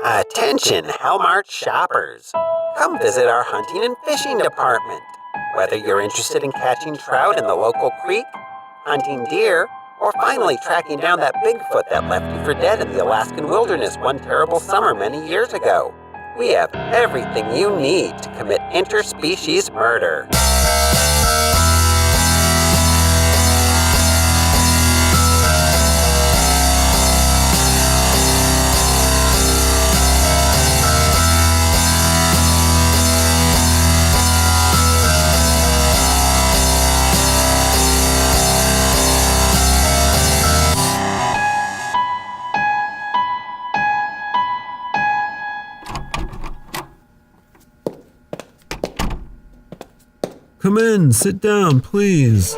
Attention, Hellmart shoppers! Come visit our hunting and fishing department. Whether you're interested in catching trout in the local creek, hunting deer, or finally tracking down that Bigfoot that left you for dead in the Alaskan wilderness one terrible summer many years ago, we have everything you need to commit interspecies murder. Come in, sit down, please.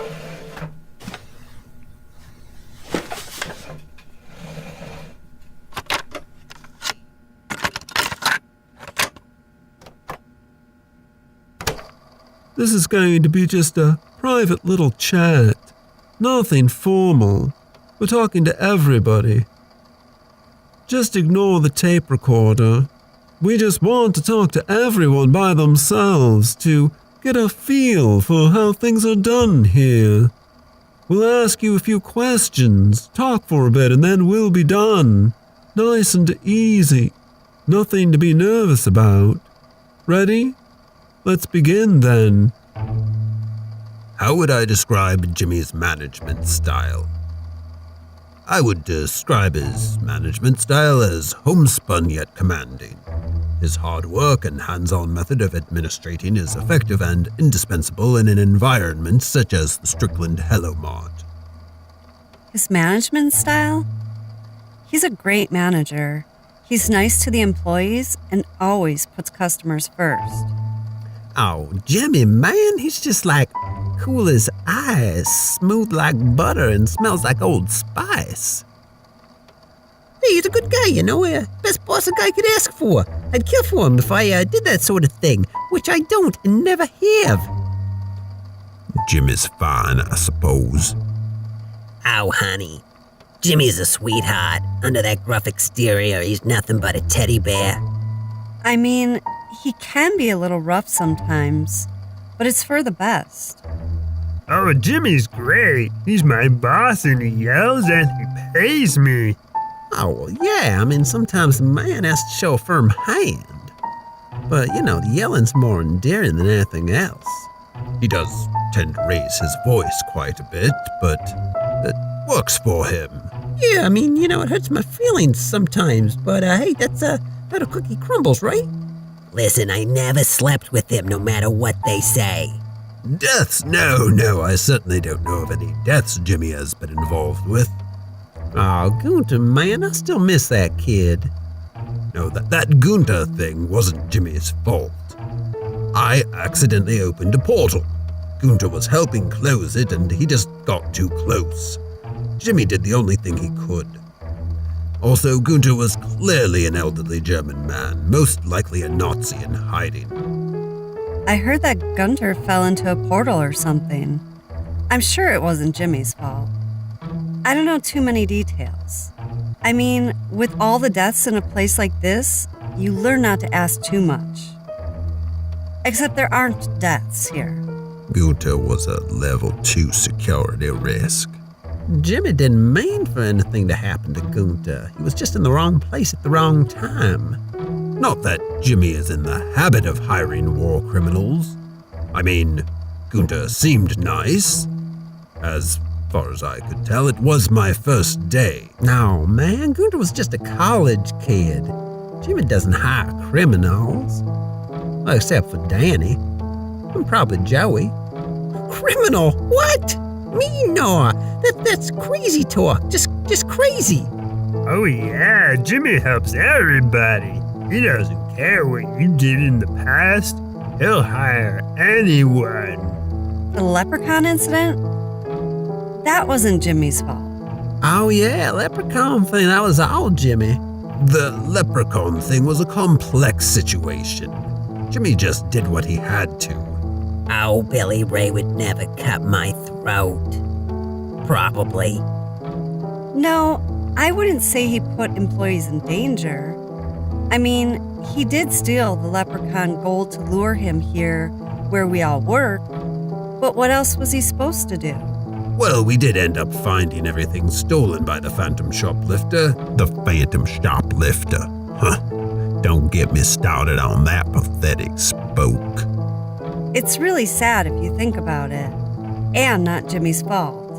This is going to be just a private little chat. Nothing formal. We're talking to everybody. Just ignore the tape recorder. We just want to talk to everyone by themselves to get a feel for how things are done here. We'll ask you a few questions, talk for a bit, and then we'll be done. Nice and easy. Nothing to be nervous about. Ready? Let's begin then. How would I describe Jimmy's management style? I would describe his management style as homespun yet commanding. His hard work and hands-on method of administrating is effective and indispensable in an environment such as the Strickland Hello Mart. His management style? He's a great manager. He's nice to the employees and always puts customers first. Oh, Jimmy, man, he's just like cool as ice, smooth like butter, and smells like Old Spice. Hey, he's a good guy, best boss a guy could ask for. I'd kill for him if I did that sort of thing, which I don't and never have. Jimmy's fine, I suppose. Oh, honey. Jimmy's a sweetheart. Under that gruff exterior, he's nothing but a teddy bear. I mean, he can be a little rough sometimes, but it's for the best. Oh, Jimmy's great. He's my boss and he yells and he pays me. Oh, well, yeah, sometimes the man has to show a firm hand. But, the yelling's more endearing than anything else. He does tend to raise his voice quite a bit, but it works for him. Yeah, it hurts my feelings sometimes, but hey, that's how the cookie crumbles, right? Listen, I never slept with him, no matter what they say. Deaths? No, I certainly don't know of any deaths Jimmy has been involved with. Oh, Gunter, man, I still miss that kid. No, that Gunter thing wasn't Jimmy's fault. I accidentally opened a portal. Gunter was helping close it, and he just got too close. Jimmy did the only thing he could. Also, Gunter was clearly an elderly German man, most likely a Nazi in hiding. I heard that Gunter fell into a portal or something. I'm sure it wasn't Jimmy's fault. I don't know too many details. With all the deaths in a place like this, you learn not to ask too much. Except there aren't deaths here. Gunter was a level 2 security risk. Jimmy didn't mean for anything to happen to Gunter. He was just in the wrong place at the wrong time. Not that Jimmy is in the habit of hiring war criminals. Gunter seemed nice. As far as I could tell, it was my first day. No, man, Gunter was just a college kid. Jimmy doesn't hire criminals. Well, except for Danny. And probably Joey. Criminal? What? Me? No. That's crazy talk. Just crazy. Oh yeah, Jimmy helps everybody. He doesn't care what you did in the past. He'll hire anyone. The leprechaun incident? That wasn't Jimmy's fault. Oh yeah, leprechaun thing, that was all Jimmy. The leprechaun thing was a complex situation. Jimmy just did what he had to. Oh, Billy Ray would never cut my throat. Probably. No, I wouldn't say he put employees in danger. I mean, he did steal the leprechaun gold to lure him here where we all work, but what else was he supposed to do? Well, we did end up finding everything stolen by the phantom shoplifter. The phantom shoplifter. Huh. Don't get me started on that pathetic spook. It's really sad if you think about it, and not Jimmy's fault.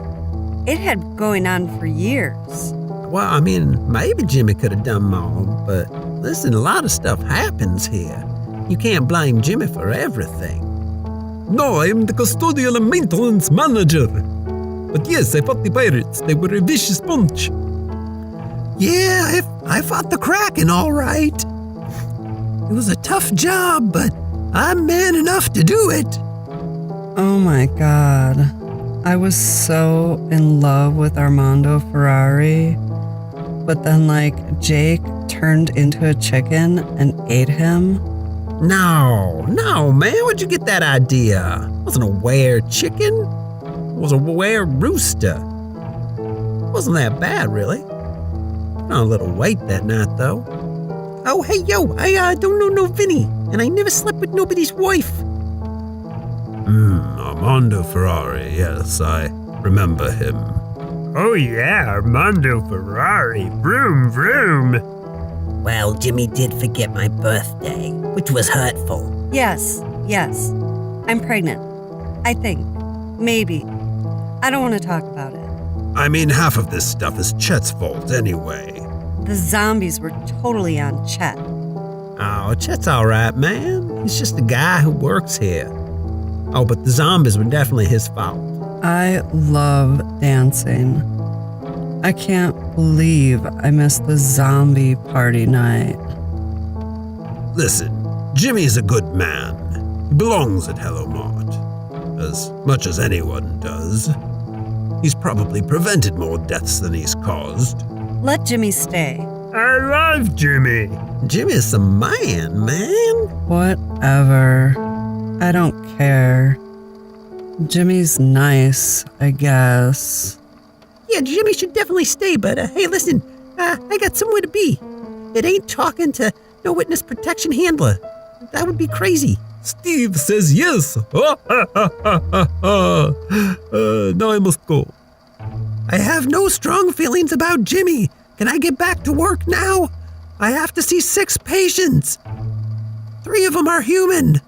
It had been going on for years. Well, I mean, maybe Jimmy could have done more, but listen, a lot of stuff happens here. You can't blame Jimmy for everything. No, I'm the custodial and maintenance manager. But yes, I fought the pirates. They were a vicious bunch. Yeah, I fought the Kraken all right. It was a tough job, but I'm man enough to do it. Oh my god. I was so in love with Armando Ferrari, but then Jake turned into a chicken and ate him. No, man, where'd you get that idea? Wasn't a were chicken. It was a were rooster. Wasn't that bad, really. Put on a little weight that night, though. Oh, hey, yo, I don't know no Vinny, and I never slept with nobody's wife. Armando Ferrari, yes, I remember him. Oh yeah, Armando Ferrari. Vroom, vroom. Well, Jimmy did forget my birthday, which was hurtful. Yes. I'm pregnant. I think. Maybe. I don't want to talk about it. I mean, half of this stuff is Chet's fault anyway. The zombies were totally on Chet. Oh, Chet's all right, man. He's just a guy who works here. Oh, but the zombies were definitely his fault. I love dancing. I can't believe I missed the zombie party night. Listen, Jimmy's a good man. He belongs at Hello Mart. As much as anyone does. He's probably prevented more deaths than he's caused. Let Jimmy stay. I love Jimmy. Jimmy's a man. Whatever. I don't care. Jimmy's nice, I guess. Yeah, Jimmy should definitely stay, but hey, listen, I got somewhere to be. It ain't talking to no witness protection handler. That would be crazy. Steve says yes. Now I must go. I have no strong feelings about Jimmy. Can I get back to work now? I have to see 6 patients. 3 of them are human.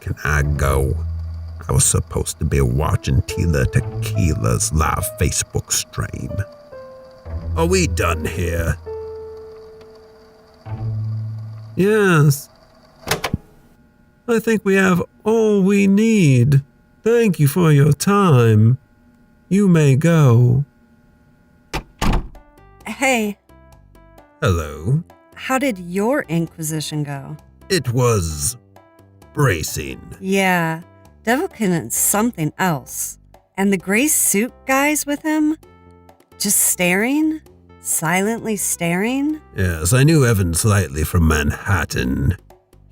Can I go? I was supposed to be watching Tila Tequila's live Facebook stream. Are we done here? Yes. I think we have all we need. Thank you for your time. You may go. Hey, Hello. how did your Inquisition go? It was bracing. Yeah, Devilkin and something else. And the gray suit guys with him? Just staring? Silently staring? Yes, I knew Evan slightly from Manhattan.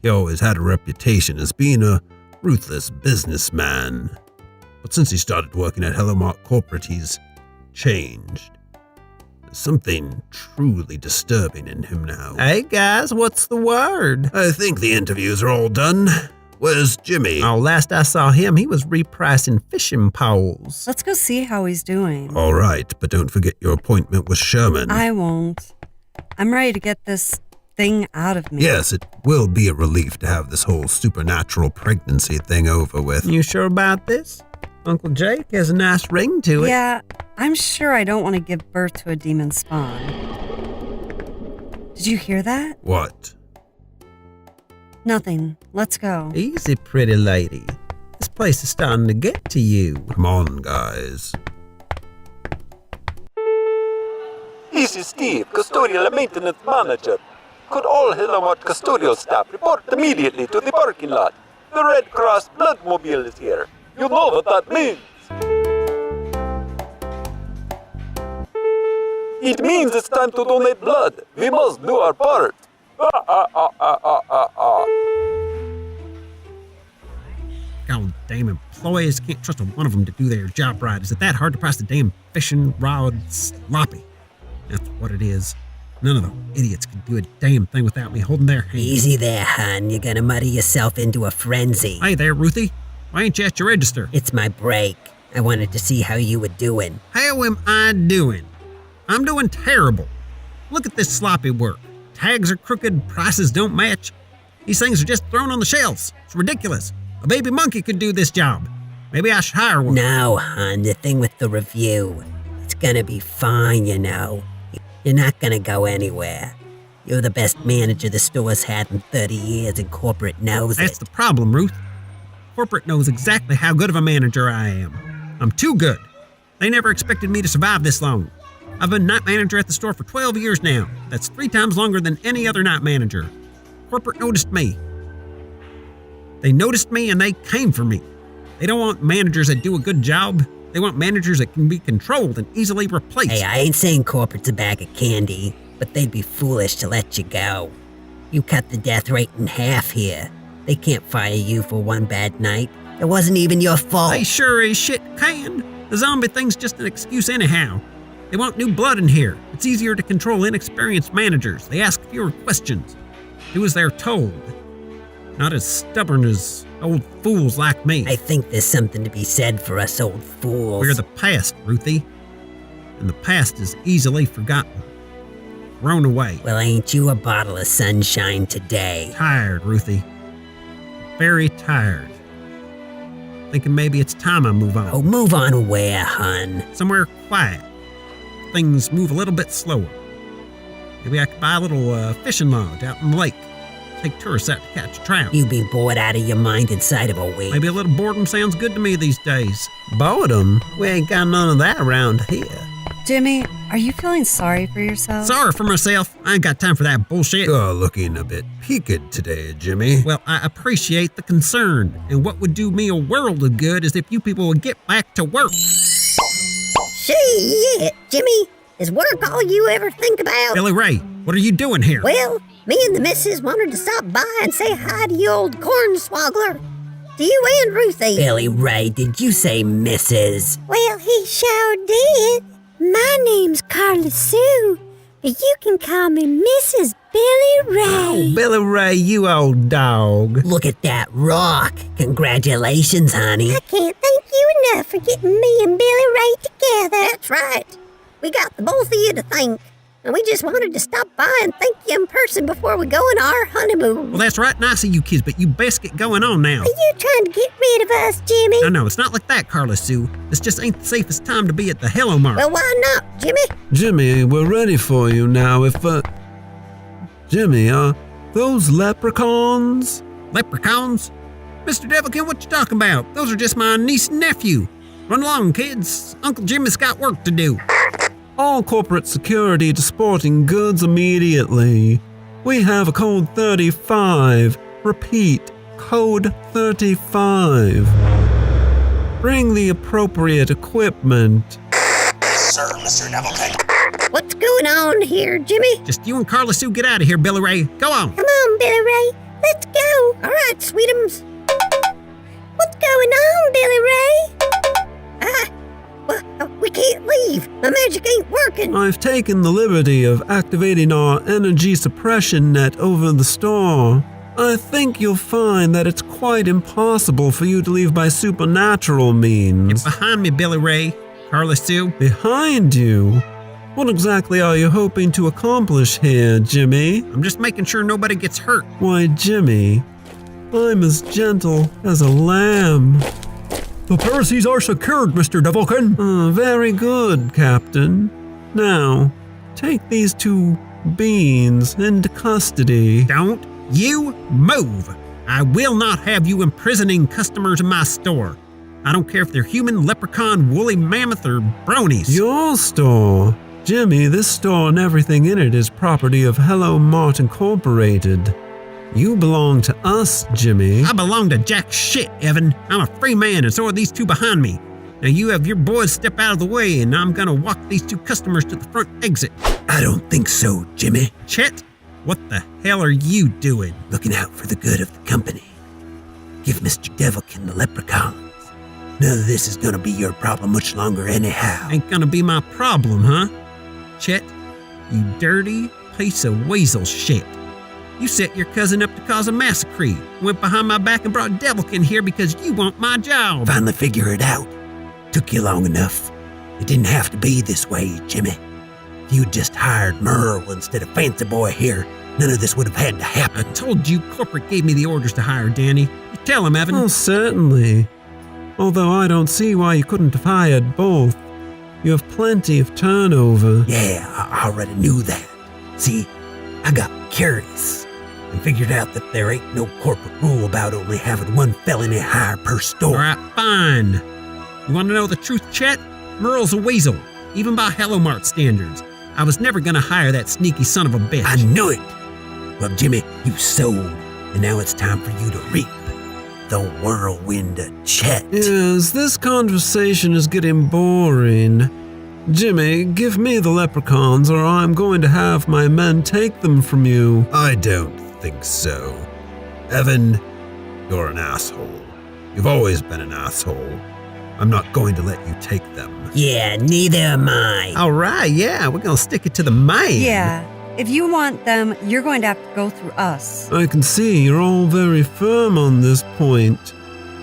He always had a reputation as being a ruthless businessman. But since he started working at Hello Mart Corporate, he's changed. There's something truly disturbing in him now. Hey guys, what's the word? I think the interviews are all done. Where's Jimmy? Oh, last I saw him, he was repricing fishing poles. Let's go see how he's doing. All right, but don't forget your appointment with Sherman. I won't. I'm ready to get this thing out of me. Yes, it will be a relief to have this whole supernatural pregnancy thing over with. You sure about this? Uncle Jake has a nice ring to it. Yeah, I'm sure I don't want to give birth to a demon spawn. Did you hear that? What? Nothing. Let's go. Easy, pretty lady. This place is starting to get to you. Come on, guys. This is Steve, custodial and maintenance manager. Could all Hello Mart custodial staff report immediately to the parking lot? The Red Cross Bloodmobile is here. You know what that means. It means it's time to donate blood. We must do our part. God damn employees, can't trust one of them to do their job right. Is it that hard to price the damn fishing rod sloppy? That's what it is. None of the idiots can do a damn thing without me holding their hand. Easy there, hon. You're gonna muddy yourself into a frenzy. Hey there, Ruthie. Why ain't you at your register? It's my break. I wanted to see how you were doing. How am I doing? I'm doing terrible. Look at this sloppy work. Tags are crooked, prices don't match. These things are just thrown on the shelves. It's ridiculous. A baby monkey could do this job. Maybe I should hire one. No, hon, the thing with the review. It's gonna be fine, you know. You're not gonna go anywhere. You're the best manager the store's had in 30 years, and corporate knows That's it. the problem, Ruth. Corporate knows exactly how good of a manager I am. I'm too good. They never expected me to survive this long. I've been night manager at the store for 12 years now. That's 3 times longer than any other night manager. Corporate noticed me. They noticed me and they came for me. They don't want managers that do a good job. They want managers that can be controlled and easily replaced. Hey, I ain't saying corporate's a bag of candy, but they'd be foolish to let you go. You cut the death rate in half here. They can't fire you for one bad night. It wasn't even your fault. They sure as shit can. The zombie thing's just an excuse anyhow. They want new blood in here. It's easier to control inexperienced managers. They ask fewer questions. Do as they're told. Not as stubborn as old fools like me. I think there's something to be said for us old fools. We're the past, Ruthie. And the past is easily forgotten. Thrown away. Well, ain't you a bottle of sunshine today? Tired, Ruthie. Very tired. Thinking maybe it's time I move on. Oh, move on where, hun? Somewhere quiet. Things move a little bit slower. Maybe I could buy a little fishing lodge out in the lake. Take tourists out to catch trout. You be bored out of your mind inside of a week. Maybe a little boredom sounds good to me these days. Boredom? We ain't got none of that around here. Jimmy, are you feeling sorry for yourself? Sorry for myself. I ain't got time for that bullshit. You're looking a bit peaked today, Jimmy. Well, I appreciate the concern. And what would do me a world of good is if you people would get back to work. Shit, Jimmy, is work all you ever think about? Billy Ray, what are you doing here? Well, me and the missus wanted to stop by and say hi to you old corn swoggler. To you and Ruthie. Billy Ray, did you say Mrs.? Well, he sure did. My name's Carla Sue, but you can call me Mrs. Billy Ray. Oh, Billy Ray, you old dog. Look at that rock. Congratulations, honey. I can't thank you enough for getting me and Billy Ray together. That's right. We got the both of you to thank. And we just wanted to stop by and thank you in person before we go on our honeymoon. Well, that's right nice of you kids, but you best get going on now. Are you trying to get rid of us, Jimmy? No, it's not like that, Carla Sue. This just ain't the safest time to be at the Hello Mart. Well, why not, Jimmy? Jimmy, we're ready for you now Jimmy, those leprechauns? Leprechauns? Mr. Devilkin, what you talking about? Those are just my niece and nephew. Run along, kids. Uncle Jimmy's got work to do. All corporate security to sporting goods immediately. We have a code 35. Repeat, code 35. Bring the appropriate equipment. Sir, Mr. Devilkin. What's going on here, Jimmy? Just you and Carla Sue get out of here, Billy Ray. Go on. Come on, Billy Ray. Let's go. All right, sweetums. What's going on, Billy Ray? We can't leave. My magic ain't working. I've taken the liberty of activating our energy suppression net over the store. I think you'll find that it's quite impossible for you to leave by supernatural means. Get behind me, Billy Ray. Carla Sue. Behind you? What exactly are you hoping to accomplish here, Jimmy? I'm just making sure nobody gets hurt. Why, Jimmy, I'm as gentle as a lamb. The premises are secured, Mr. Devilkin. Very good, Captain. Now, take these 2 beans into custody. Don't you move. I will not have you imprisoning customers in my store. I don't care if they're human, leprechaun, woolly mammoth, or bronies. Your store? Jimmy, this store and everything in it is property of Hello Mart Incorporated. You belong to us, Jimmy. I belong to jack shit, Evan. I'm a free man, and so are these 2 behind me. Now you have your boys step out of the way, and I'm gonna walk these 2 customers to the front exit. I don't think so, Jimmy. Chet, what the hell are you doing? Looking out for the good of the company. Give Mr. Devilkin the leprechauns. None of this is gonna be your problem much longer anyhow. Ain't gonna be my problem, huh? Chet, you dirty, piece of weasel shit. You set your cousin up to cause a massacre, went behind my back and brought Devilkin here because you want my job. Finally figure it out. Took you long enough. It didn't have to be this way, Jimmy. If you'd just hired Merle instead of Fancy Boy here, none of this would have had to happen. I told you corporate gave me the orders to hire Danny. You tell him, Evan. Oh, certainly. Although I don't see why you couldn't have hired both. You have plenty of turnover. Yeah, I already knew that. See, I got curious and figured out that there ain't no corporate rule about only having one felony hire per store. All right, fine. You want to know the truth, Chet? Merle's a weasel, even by Hello Mart standards. I was never going to hire that sneaky son of a bitch. I knew it. Well, Jimmy, you sowed, and now it's time for you to reap the whirlwind of Chet. Yes, this conversation is getting boring. Jimmy, give me the leprechauns or I'm going to have my men take them from you. I don't think so. Evan, you're an asshole. You've always been an asshole. I'm not going to let you take them. Yeah, neither am I. All right, yeah, we're going to stick it to the man. Yeah, if you want them, you're going to have to go through us. I can see you're all very firm on this point.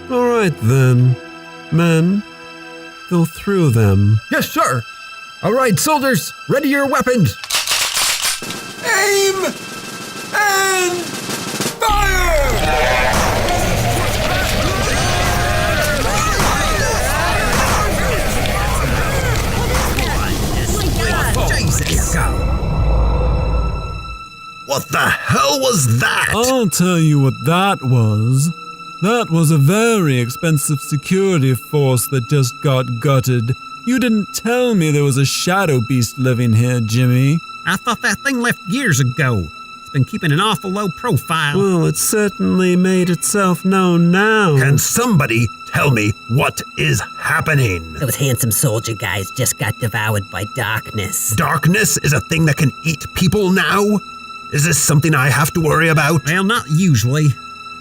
All right then, men, go through them. Yes, sir. All right, soldiers, ready your weapons. Aim and fire! Jesus. What the hell was that? I'll tell you what that was. That was a very expensive security force that just got gutted. You didn't tell me there was a shadow beast living here, Jimmy. I thought that thing left years ago. It's been keeping an awful low profile. Well, it certainly made itself known now. Can somebody tell me what is happening? Those handsome soldier guys just got devoured by darkness. Darkness is a thing that can eat people now? Is this something I have to worry about? Well, not usually.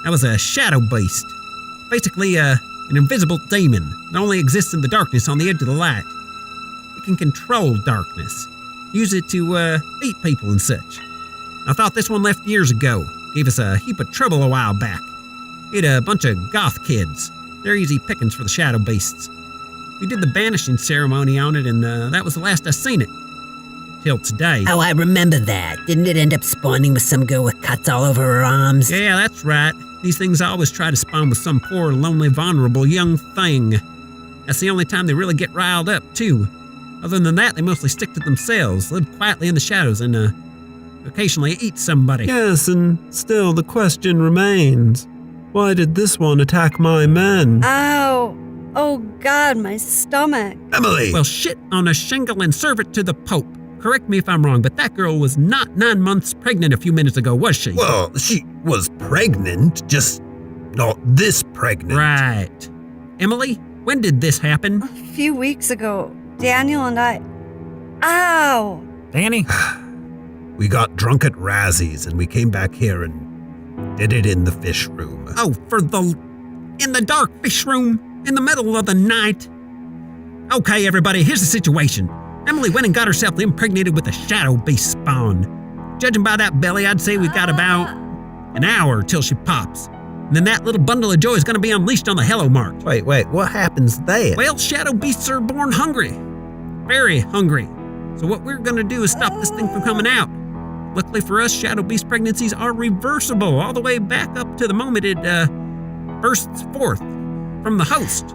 That was a shadow beast. Basically, an invisible demon that only exists in the darkness on the edge of the light. It can control darkness. Use it to, eat people and such. I thought this one left years ago. Gave us a heap of trouble a while back. Ate a bunch of goth kids. They're easy pickings for the shadow beasts. We did the banishing ceremony on it, and that was the last I seen it. Till today. Oh, I remember that. Didn't it end up spawning with some girl with cuts all over her arms? Yeah, that's right. These things always try to spawn with some poor, lonely, vulnerable young thing. That's the only time they really get riled up, too. Other than that, they mostly stick to themselves, live quietly in the shadows, and occasionally eat somebody. Yes, and still the question remains. Why did this one attack my men? Ow! Oh God, my stomach. Emily! Well, shit on a shingle and serve it to the Pope. Correct me if I'm wrong, but that girl was not 9 months pregnant a few minutes ago, was she? Well, she was pregnant, just not this pregnant. Right. Emily, when did this happen? A few weeks ago, Daniel and I... Ow! Danny? We got drunk at Razzie's and we came back here and did it in the fish room. Oh, in the dark fish room, in the middle of the night. Okay, everybody, here's the situation. Emily went and got herself impregnated with a shadow beast spawn. Judging by that belly, I'd say we've got about an hour till she pops. And then that little bundle of joy is going to be unleashed on the Hello Mart. Wait, what happens there? Well, shadow beasts are born hungry. Very hungry. So what we're going to do is stop this thing from coming out. Luckily for us, shadow beast pregnancies are reversible all the way back up to the moment it bursts forth from the host.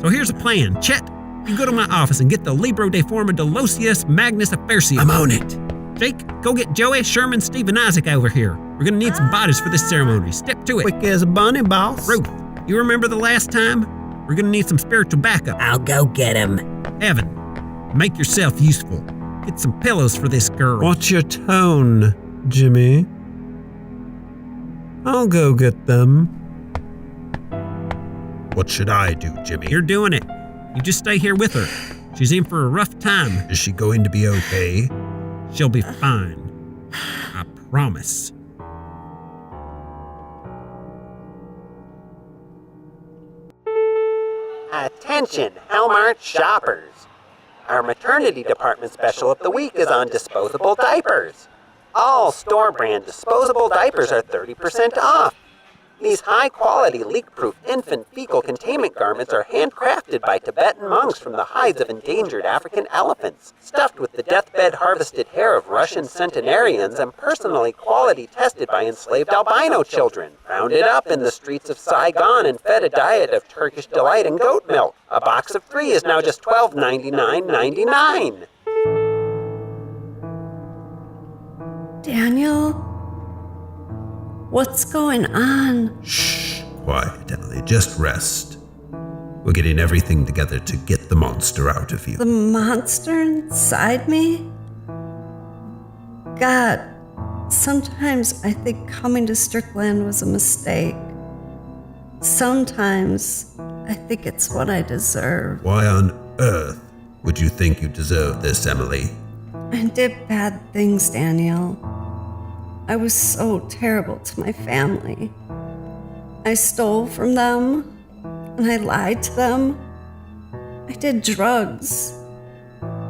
So here's a plan. Chet, you go to my office and get the Libro de Forma Delosius Magnus Afersius. I'm on it. Jake, go get Joey, Sherman, Steve, and Isaac over here. We're gonna need some bodies for this ceremony. Step to it. Quick as a bunny, boss. Ruth, you remember the last time? We're gonna need some spiritual backup. I'll go get him. Evan, make yourself useful. Get some pillows for this girl. Watch your tone, Jimmy. I'll go get them. What should I do, Jimmy? You're doing it. You just stay here with her. She's in for a rough time. Is she going to be okay? She'll be fine. I promise. Attention, Hellmart shoppers. Our maternity department special of the week is on disposable diapers. All store-brand disposable diapers are 30% off. These high-quality, leak-proof infant fecal containment garments are handcrafted by Tibetan monks from the hides of endangered African elephants, stuffed with the deathbed-harvested hair of Russian centenarians, and personally quality-tested by enslaved albino children, rounded up in the streets of Saigon and fed a diet of Turkish delight and goat milk. A box of 3 is now just $12.99.99. Daniel? What's going on? Shh, quiet, Emily. Just rest. We're getting everything together to get the monster out of you. The monster inside me? God, sometimes I think coming to Strickland was a mistake. Sometimes I think it's what I deserve. Why on earth would you think you deserve this, Emily? I did bad things, Daniel. I was so terrible to my family. I stole from them, and I lied to them. I did drugs.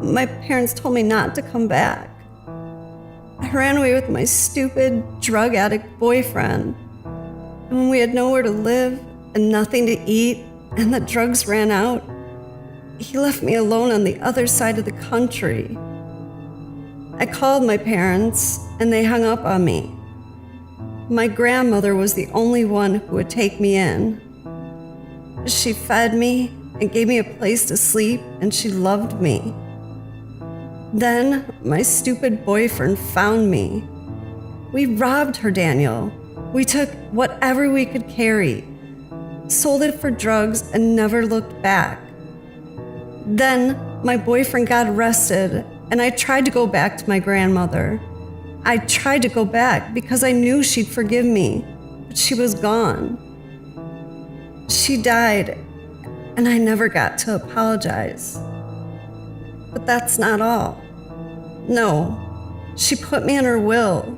My parents told me not to come back. I ran away with my stupid, drug addict boyfriend. And when we had nowhere to live and nothing to eat, and the drugs ran out, he left me alone on the other side of the country. I called my parents, and they hung up on me. My grandmother was the only one who would take me in. She fed me and gave me a place to sleep, and she loved me. Then my stupid boyfriend found me. We robbed her, Daniel. We took whatever we could carry, sold it for drugs, and never looked back. Then my boyfriend got arrested, and I tried to go back to my grandmother. I tried to go back because I knew she'd forgive me, but she was gone. She died, and I never got to apologize. But that's not all. No, she put me in her will.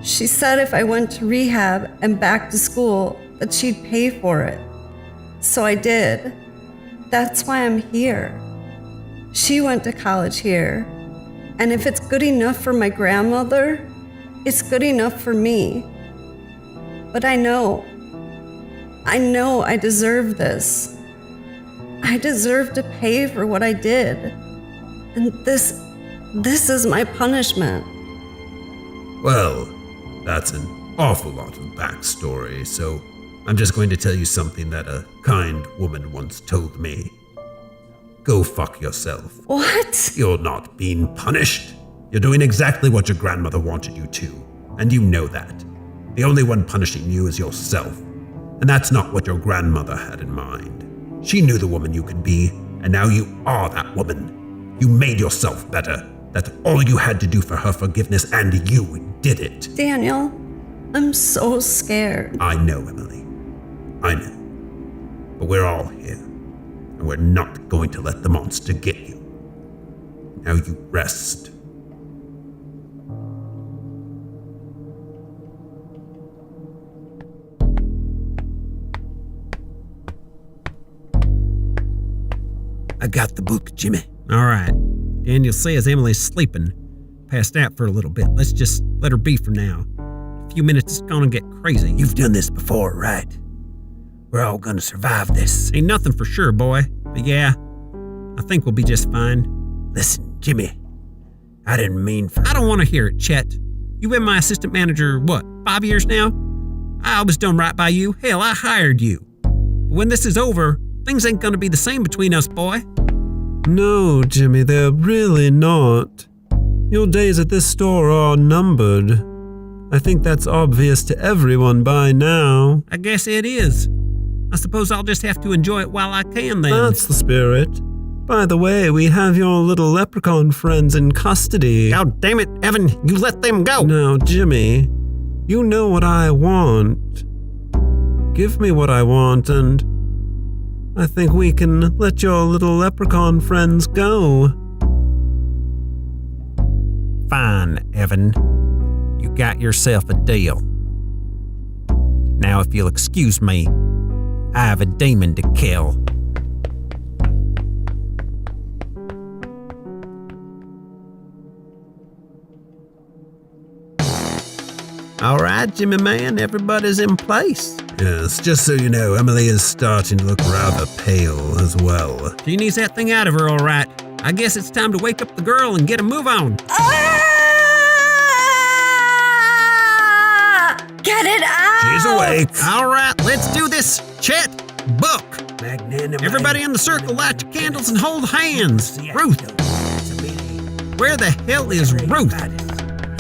She said if I went to rehab and back to school, that she'd pay for it. So I did. That's why I'm here. She went to college here. And if it's good enough for my grandmother, it's good enough for me. But I know I deserve this. I deserve to pay for what I did. And this is my punishment. Well, that's an awful lot of backstory, so I'm just going to tell you something that a kind woman once told me. Go fuck yourself. What? You're not being punished. You're doing exactly what your grandmother wanted you to, and you know that. The only one punishing you is yourself, and that's not what your grandmother had in mind. She knew the woman you could be, and now you are that woman. You made yourself better. That's all you had to do for her forgiveness, and you did it. Daniel, I'm so scared. I know, Emily. I know. But we're all here, and we're not going to let the monster get you. Now you rest. I got the book, Jimmy. All right. Daniel says Emily's sleeping. Passed out for a little bit. Let's just let her be for now. A few minutes it's gonna get crazy. You've done this before, right? We're all gonna survive this. Ain't nothing for sure, boy. But yeah, I think we'll be just fine. Listen, Jimmy, I didn't mean for... I don't want to hear it, Chet. You've been my assistant manager, 5 years now? I always done right by you. Hell, I hired you. But when this is over, things ain't gonna be the same between us, boy. No, Jimmy, they're really not. Your days at this store are numbered. I think that's obvious to everyone by now. I guess it is. I suppose I'll just have to enjoy it while I can then. That's the spirit. By the way, we have your little leprechaun friends in custody. God damn it, Evan, you let them go. Now, Jimmy, you know what I want. Give me what I want, and I think we can let your little leprechaun friends go. Fine, Evan. You got yourself a deal. Now, if you'll excuse me, I have a demon to kill. All right, Jimmy man, everybody's in place. Yes, just so you know, Emily is starting to look rather pale as well. She needs that thing out of her, all right. I guess it's time to wake up the girl and get a move on. Get it out! She's awake. All right, let's do this. Chet, Buck. Everybody in the circle, light your candles and hold hands. Ruth. Where the hell is Ruth?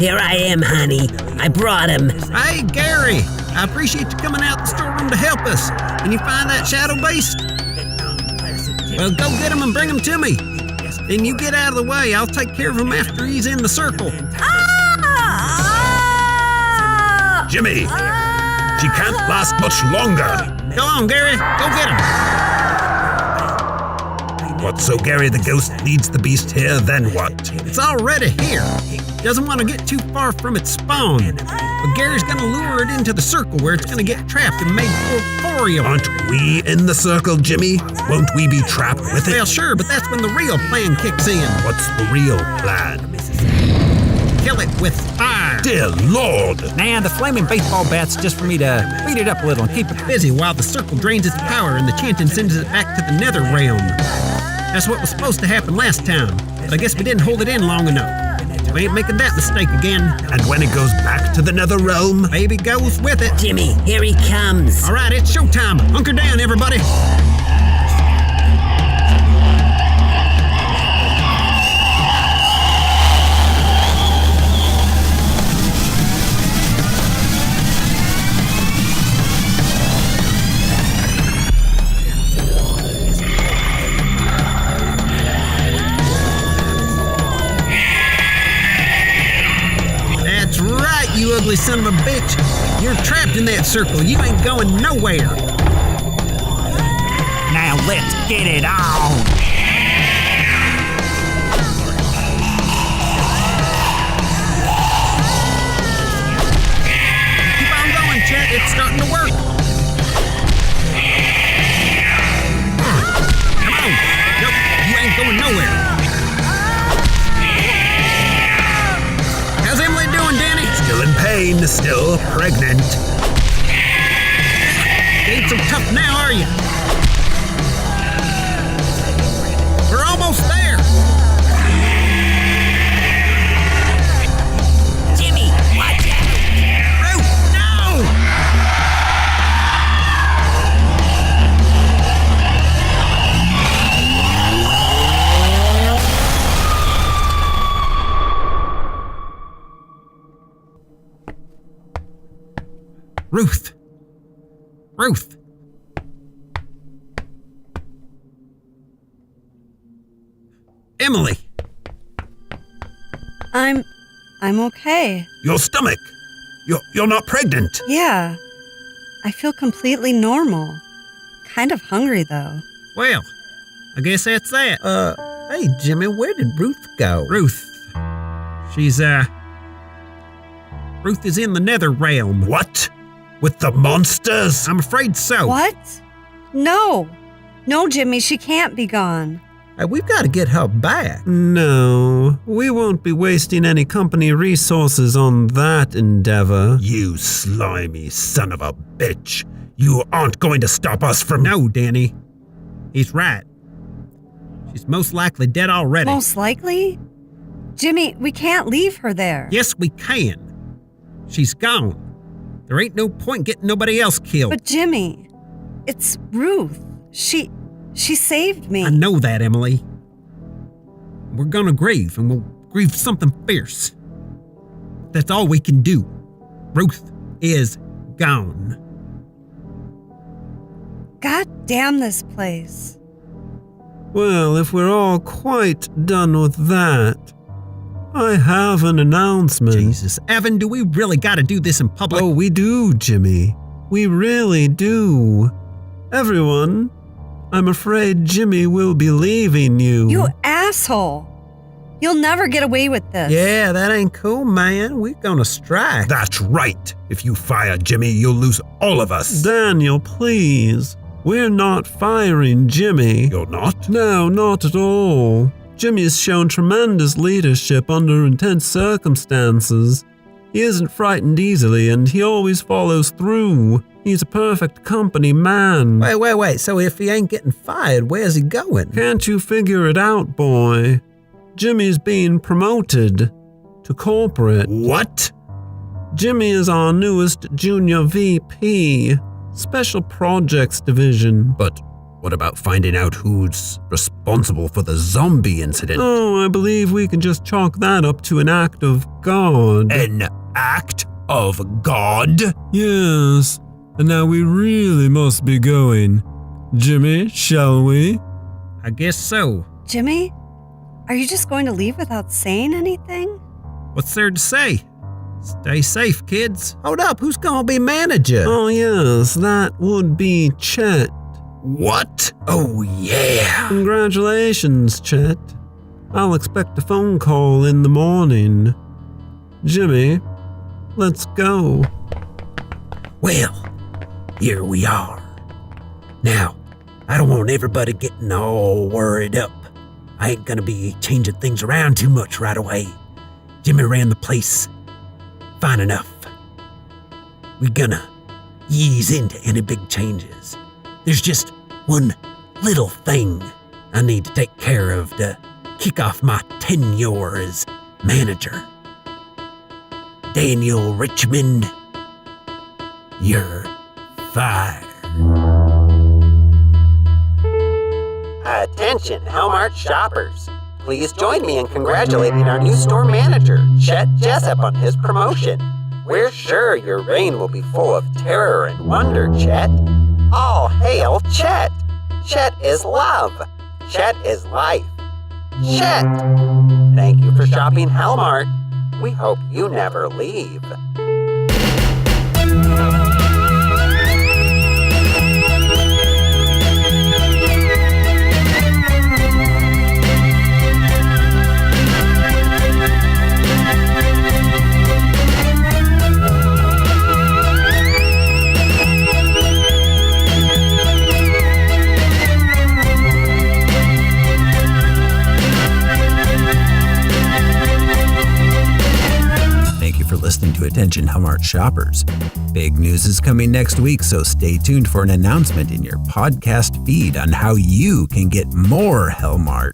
Here I am, honey. I brought him. Hey, Gary. I appreciate you coming out the storeroom to help us. Can you find that shadow beast? Well, go get him and bring him to me. Then you get out of the way. I'll take care of him after he's in the circle. Jimmy, she can't last much longer. Go on, Gary. Go get him. What, so Gary the ghost leads the beast here, then what? It's already here. Doesn't want to get too far from its spawn. But Gary's gonna lure it into the circle where it's gonna get trapped and made corporeal. Aren't we in the circle, Jimmy? Won't we be trapped with it? Well, sure, but that's when the real plan kicks in. What's the real plan? Kill it with fire. Dear Lord! Nah, the flaming baseball bat's just for me to beat it up a little and keep it Busy while the circle drains its power and the chanting sends it back to the nether realm. That's what was supposed to happen last time, but I guess we didn't hold it in long enough. We ain't making that mistake again. And when it goes back to the nether realm? Baby goes with it. Jimmy, here he comes. All right, it's showtime. Hunker down, everybody. You ugly son of a bitch. You're trapped in that circle. You ain't going nowhere. Now let's get it on. Keep on going, Chet. It's starting to work. Come on. Nope, you ain't going nowhere. How's Emily doing, Danny? Still in pain, still pregnant. Ain't so tough now, are you? We're almost there. Jimmy, watch out. Ruth, no! Ruth. Ruth. Emily. I'm okay. Your stomach. You're not pregnant. Yeah. I feel completely normal. Kind of hungry though. Well, I guess that's that. Hey, Jimmy, where did Ruth go? Ruth. She's, Ruth is in the nether realm. What? With the monsters? I'm afraid so. What? No. No, Jimmy, she can't be gone. Hey, we've got to get her back. No, we won't be wasting any company resources on that endeavor. You slimy son of a bitch. You aren't going to stop us from... No, Danny. He's right. She's most likely dead already. Most likely? Jimmy, we can't leave her there. Yes, we can. She's gone. There ain't no point getting nobody else killed. But Jimmy, it's Ruth. She saved me. I know that, Emily. We're gonna grieve, and we'll grieve something fierce. That's all we can do. Ruth is gone. God damn this place. Well, if we're all quite done with that, I have an announcement. Jesus, Evan, do we really gotta do this in public? Oh, we do, Jimmy. We really do. Everyone, I'm afraid Jimmy will be leaving you. You asshole. You'll never get away with this. Yeah, that ain't cool, man. We're gonna strike. That's right. If you fire Jimmy, you'll lose all of us. Daniel, please. We're not firing Jimmy. You're not? No, not at all. Jimmy has shown tremendous leadership under intense circumstances. He isn't frightened easily, and he always follows through. He's a perfect company man. Wait. So if he ain't getting fired, where's he going? Can't you figure it out, boy? Jimmy's being promoted to corporate. What? Jimmy is our newest junior VP, Special Projects Division. But what about finding out who's responsible for the zombie incident? Oh, I believe we can just chalk that up to an act of God. An act of God? Yes, and now we really must be going. Jimmy, shall we? I guess so. Jimmy, are you just going to leave without saying anything? What's there to say? Stay safe, kids. Hold up, who's gonna be manager? Oh yes, that would be Chet. What? Oh, yeah. Congratulations, Chet. I'll expect a phone call in the morning. Jimmy, let's go. Well, here we are. Now, I don't want everybody getting all worried up. I ain't gonna be changing things around too much right away. Jimmy ran the place fine enough. We're gonna ease into any big changes. There's just one little thing I need to take care of to kick off my tenure as manager. Daniel Richmond, you're fired. Attention, Hellmart shoppers. Please join me in congratulating our new store manager, Chet Jessup, on his promotion. We're sure your reign will be full of terror and wonder, Chet. All hail Chet! Chet is love. Chet is life. Chet! Thank you for shopping Hellmart. We hope you never leave. Listening to Attention Hellmart shoppers. Big news is coming next week, so stay tuned for an announcement in your podcast feed on how you can get more Hellmart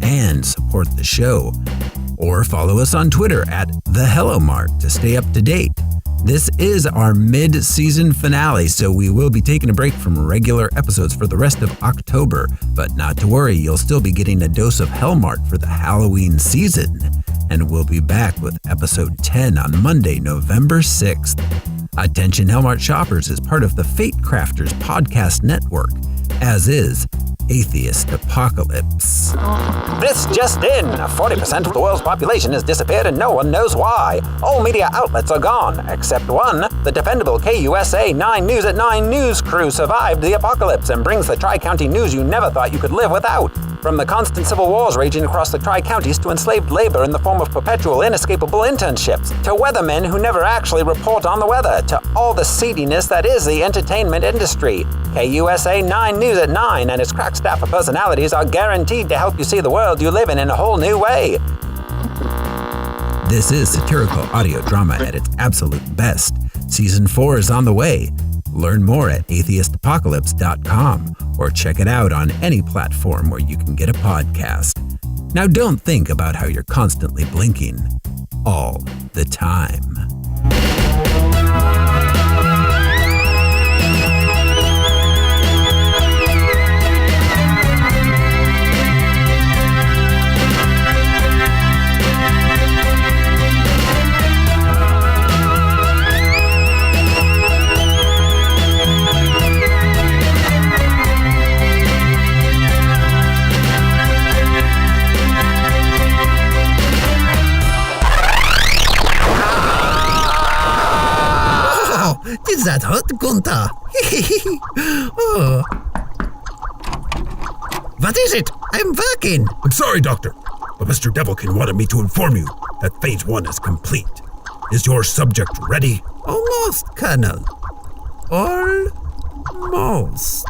and support the show. Or follow us on Twitter at The Hellomart to stay up to date. This is our mid-season finale, so we will be taking a break from regular episodes for the rest of October. But not to worry, you'll still be getting a dose of Hellmart for the Halloween season. And we'll be back with episode 10 on Monday, November 6th. Attention Hellmart shoppers is part of the Fate Crafters podcast network, as is Atheist Apocalypse. This just in, 40% of the world's population has disappeared and no one knows why. All media outlets are gone, except one. The dependable KUSA 9 News at 9 news crew survived the apocalypse and brings the Tri-County news you never thought you could live without. From the constant civil wars raging across the Tri-Counties to enslaved labor in the form of perpetual inescapable internships, to weathermen who never actually report on the weather, to all the seediness that is the entertainment industry. KUSA 9 News at 9 and its crack staff of personalities are guaranteed to help you see the world you live in a whole new way. This is satirical audio drama at its absolute best. Season 4 is on the way. Learn more at atheistapocalypse.com or check it out on any platform where you can get a podcast. Now don't think about how you're constantly blinking all the time. Is that hot, Gunther? Oh. What is it? I'm working. I'm sorry, Doctor, but Mr. Devilkin wanted me to inform you that Phase 1 is complete. Is your subject ready? Almost, Colonel. Almost.